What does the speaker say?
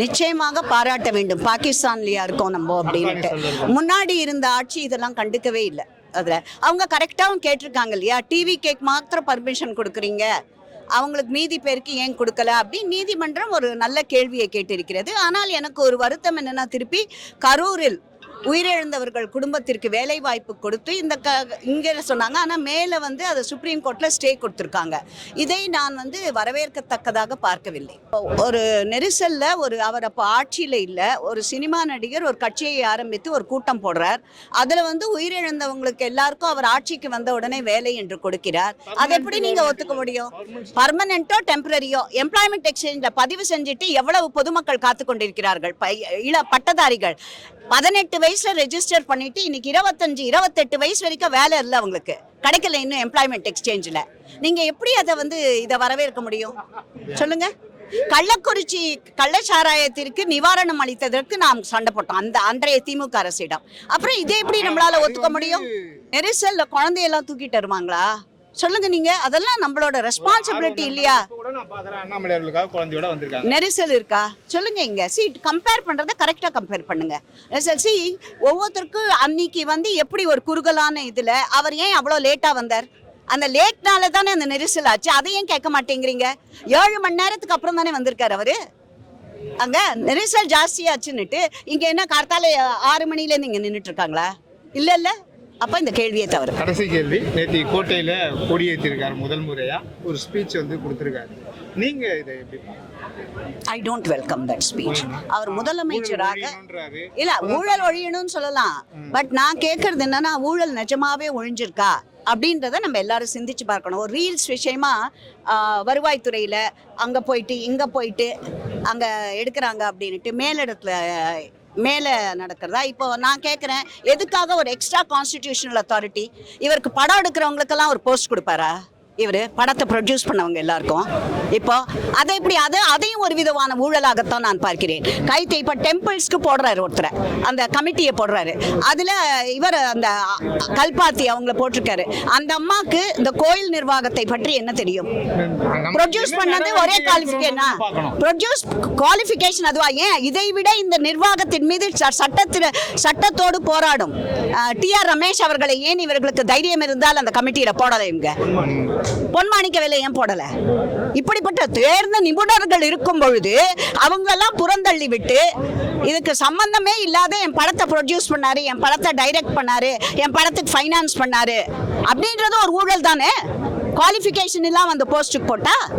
நிச்சயமாக பாராட்ட வேண்டும். பாகிஸ்தான்லயா இருக்கோம் நம்ம அப்படின்ட்டு. முன்னாடி இருந்த ஆட்சி இதெல்லாம் கண்டுக்கவே இல்லை. அதில் அவங்க கரெக்டாகவும் கேட்டிருக்காங்க இல்லையா, டிவி கேக் மாத்திரம் பர்மிஷன் கொடுக்குறீங்க, அவங்களுக்கு மீதி பேருக்கு ஏன் கொடுக்கல அப்படின்னு நீதிமன்றம் ஒரு நல்ல கேள்வியை கேட்டிருக்கிறது. ஆனால் எனக்கு ஒரு வருத்தம் என்னன்னா, திருப்பி கரூரில் உயிரிழந்தவர்கள் குடும்பத்திற்கு வேலை வாய்ப்பு கொடுத்து இங்கே சொன்னாங்க. ஆனால் மேலே அதை சுப்ரீம் கோர்ட்டில் ஸ்டே கொடுத்துருக்காங்க. இதை நான் வரவேற்கத்தக்கதாக பார்க்கவில்லை. ஒரு நெரிசலில் அவர் அப்போ ஆட்சியில் இல்லை, ஒரு சினிமா நடிகர் ஒரு கட்சியை ஆரம்பித்து ஒரு கூட்டம் போடுறார். அதில் உயிரிழந்தவங்களுக்கு எல்லாருக்கும் அவர் ஆட்சிக்கு வந்த உடனே வேலை என்று கொடுக்கிறார். அதை எப்படி நீங்கள் ஒத்துக்க முடியும்? பர்மனெண்ட்டோ டெம்பரரியோ எம்ப்ளாய்மெண்ட் எக்ஸ்சேஞ்சில் பதிவு செஞ்சுட்டு எவ்வளவு பொதுமக்கள் காத்து கொண்டிருக்கிறார்கள். பட்டதாரிகள் 18 வயசுல ரெஜிஸ்டர் பண்ணிட்டு இன்னைக்கு 25-28 வயசு வரைக்கும் வேலை இல்லை, அவங்களுக்கு கிடைக்கல இன்னும் எம்ப்ளாய்மெண்ட் எக்ஸ்சேஞ்சில். நீங்க எப்படி அதை இதை வரவேற்க முடியும் சொல்லுங்க? கள்ளக்குறிச்சி கள்ளச்சாராயத்திற்கு நிவாரணம் அளித்ததற்கு நாம் சண்டை போட்டோம் அன்றைய திமுக அரசிடம். அப்புறம் இதை எப்படி நம்மளால ஒத்துக்க முடியும்? நெரிசல்ல குழந்தையெல்லாம் தூக்கிட்டு வருவாங்களா சொல்லுங்க நீங்க? அதெல்லாம் நம்மளோட ரெஸ்பான்சிபிலிட்டி இல்லையா? நெரிசல் இருக்கா சொல்லுங்க. இங்க கம்பேர் பண்றத கரெக்டா கம்பேர் பண்ணுங்க. ஒவ்வொருத்தருக்கும் அன்னைக்கு எப்படி ஒரு குறுகலான இதுல அவர் ஏன் அவ்வளோ லேட்டா வந்தார்? அந்த லேட்னால தானே அந்த நெரிசல் ஆச்சு. அதையும் கேட்க மாட்டேங்கிறீங்க. 7 மணி நேரத்துக்கு அப்புறம் தானே வந்திருக்காரு அவரு. அங்க நெரிசல் ஜாஸ்தியாச்சுன்னுட்டு இங்க என்ன கார்த்தால 6 மணிலேருந்து இங்க நின்றுட்டு இருக்காங்களா? இல்ல இல்ல. அப்ப இந்த கேள்வியே தவறு. கடைசி கேள்வி, நேற்று கோட்டையில கொடியேற்றிருக்காரு, முதல் முறையா ஒரு ஸ்பீச் கொடுத்திருக்காரு. நீங்க இதை எப்படி? I don't welcome that speech. அவர் முதலமைச்சராக இல்ல ஊழல் ஒழியணும்னு சொல்லலாம். பட் நான் கேட்கறது என்னன்னா, ஊழல் நிஜமாவே ஒழிஞ்சிருக்கா அப்படின்றத நம்ம எல்லாரும் சிந்திச்சு பார்க்கணும். ஒரு ரீல்ஸ் விஷயமா வருவாய்த்துறையில் அங்கே போயிட்டு இங்கே போயிட்டு அங்கே எடுக்கிறாங்க அப்படின்ட்டு மேலே நடக்கிறதா? இப்போ நான் கேட்குறேன், எதுக்காக ஒரு எக்ஸ்ட்ரா கான்ஸ்டிடியூஷனல் அத்தாரிட்டி? இவருக்கு படம் எடுக்கிறவங்களுக்கெல்லாம் ஒரு போஸ்ட் கொடுப்பாரா? இவர் படத்தை ப்ரொடியூஸ் பண்ணவங்க எல்லாருக்கும் இப்போ அதை எப்படி அதையும் ஒரு விதமான ஊழலாகத்தான் நான் பார்க்கிறேன். கைத்தை இப்போ டெம்பிள்ஸ்க்கு போடுறாரு ஒருத்தரை, அந்த கமிட்டியை போடுறாரு. அதில் இவர் அந்த கல்பாத்தி அவங்கள போட்டிருக்காரு. அந்த அம்மாவுக்கு இந்த கோயில் நிர்வாகத்தை பற்றி என்ன தெரியும்? ப்ரொடியூஸ் பண்ணது ஒரே குவாலிஃபிகேஷன் அதுவா? ஏன் இதை விட இந்த நிர்வாகத்தின் மீது சட்டத்தோடு போராடும் டிஆர் ரமேஷ் அவர்களை ஏன் இவர்களுக்கு தைரியம் இருந்தால் அந்த கமிட்டியில் போடலை? இவங்க பொன்மாணிக்க வேலை ஏன் போடல? இப்படிப்பட்ட தேர்ந்த நிபுணர்கள் இருக்கும் பொழுது அவங்களெல்லாம் புறந்தள்ளி விட்டு இதுக்கு சம்பந்தமே இல்லாத என் படத்தை ப்ரொடியூஸ் பண்ணாரு, என் படத்தை டைரக்ட் பண்ணாரு, என் படத்துக்கு ஃபைனான்ஸ் பண்ணாரு அப்படின்றது ஒரு ஊழல் தானே? குவாலிஃபிகேஷன் இல்லாம அந்த போஸ்ட்டுக்கு போட்டா